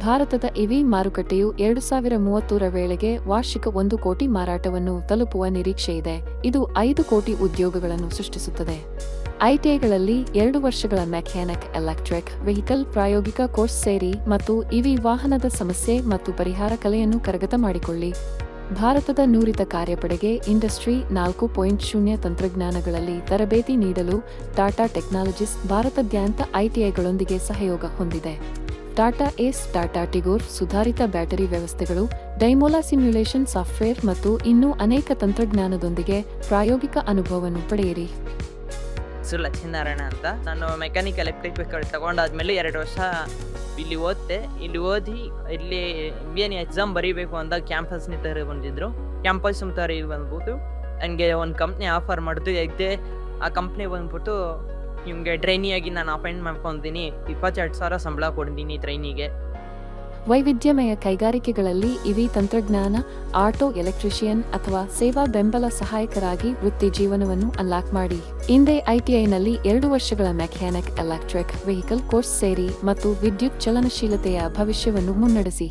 ಭಾರತದ ಇವಿ ಮಾರುಕಟ್ಟೆಯು 2030ರ ವೇಳೆಗೆ ವಾರ್ಷಿಕ 1 ಕೋಟಿ ಮಾರಾಟವನ್ನು ತಲುಪುವ ನಿರೀಕ್ಷೆಯಿದೆ. ಇದು 5 ಕೋಟಿ ಉದ್ಯೋಗಗಳನ್ನು ಸೃಷ್ಟಿಸುತ್ತದೆ. ಐಟಿಐಗಳಲ್ಲಿ 2 ವರ್ಷಗಳ ಮೆಕ್ಯಾನಿಕ್ ಎಲೆಕ್ಟ್ರಿಕ್ ವೆಹಿಕಲ್ ಪ್ರಾಯೋಗಿಕ ಕೋರ್ಸ್ ಸೇರಿ ಮತ್ತು ಇವಿ ವಾಹನದ ಸಮಸ್ಯೆ ಮತ್ತು ಪರಿಹಾರ ಕಲೆಯನ್ನು ಕರಗತ ಮಾಡಿಕೊಳ್ಳಿ. ಭಾರತದ ನುರಿತ ಕಾರ್ಯಪಡೆಗೆ ಇಂಡಸ್ಟ್ರಿ 4.0 ತಂತ್ರಜ್ಞಾನಗಳಲ್ಲಿ ತರಬೇತಿ ನೀಡಲು ಟಾಟಾ ಟೆಕ್ನಾಲಜೀಸ್ ಭಾರತಾದ್ಯಂತ ಐಟಿಐಗಳೊಂದಿಗೆ ಸಹಯೋಗ ಹೊಂದಿದೆ. ಟಾಟಾ ಏಸ್, ಟಾಟಾ ಟಿಗೋರ್, ಸುಧಾರಿತ ಬ್ಯಾಟರಿ ವ್ಯವಸ್ಥೆಗಳು, ಡೈಮೋಲಾ ಸಿಮ್ಯುಲೇಷನ್ ಸಾಫ್ಟ್ವೇರ್ ಮತ್ತು ಇನ್ನೂ ಅನೇಕ ತಂತ್ರಜ್ಞಾನದೊಂದಿಗೆ ಪ್ರಾಯೋಗಿಕ ಅನುಭವವನ್ನು ಪಡೆಯಿರಿ. ಹೆಸರು ಲಕ್ಷ್ಮೀನಾರಾಯಣ ಅಂತ. ನಾನು ಮೆಕ್ಯಾನಿಕ್ ಎಲೆಕ್ಟ್ರಿಕ್ ವೆಹಿಕಲ್ ತಗೊಂಡಾದ್ಮೇಲೆ 2 ವರ್ಷ ಇಲ್ಲಿ ಓದಿದೆ. ಇಲ್ಲಿ ಓದಿ ಇಲ್ಲಿ MBA ಎಕ್ಸಾಮ್ ಬರೀಬೇಕು ಅಂದಾಗ ಕ್ಯಾಂಪಸ್ ತರ ಬಂದಿದ್ರು. ಕ್ಯಾಂಪಸ್ ತರ ಬಂದ್ಬಿಟ್ಟು ನನಗೆ ಒಂದು ಕಂಪ್ನಿ ಆಫರ್ ಮಾಡಿದ್ರು. ಎದ್ದೆ ಆ ಕಂಪ್ನಿ ಬಂದ್ಬಿಟ್ಟು ನಿಮಗೆ ಟ್ರೈನಿಯಾಗಿ ನಾನು ಅಪಾಯಿಂಟ್ ಮಾಡ್ಕೊತೀನಿ, 22,000 ಸಂಬಳ ಕೊಡ್ತೀನಿ ಟ್ರೈನಿಗೆ. ವೈವಿಧ್ಯಮಯ ಕೈಗಾರಿಕೆಗಳಲ್ಲಿ ಇವಿ ತಂತ್ರಜ್ಞಾನ, ಆಟೋ ಎಲೆಕ್ಟ್ರಿಷಿಯನ್ ಅಥವಾ ಸೇವಾ ಬೆಂಬಲ ಸಹಾಯಕರಾಗಿ ವೃತ್ತಿ ಜೀವನವನ್ನು ಅನ್ಲಾಕ್ ಮಾಡಿ. ಹಿಂದೆ ಐಟಿಐನಲ್ಲಿ 2 ವರ್ಷಗಳ ಮೆಕ್ಯಾನಿಕ್ ಎಲೆಕ್ಟ್ರಿಕ್ ವೆಹಿಕಲ್ ಕೋರ್ಸ್ ಸೇರಿ ಮತ್ತು ವಿದ್ಯುತ್ ಚಲನಶೀಲತೆಯ ಭವಿಷ್ಯವನ್ನು ಮುನ್ನಡೆಸಿ.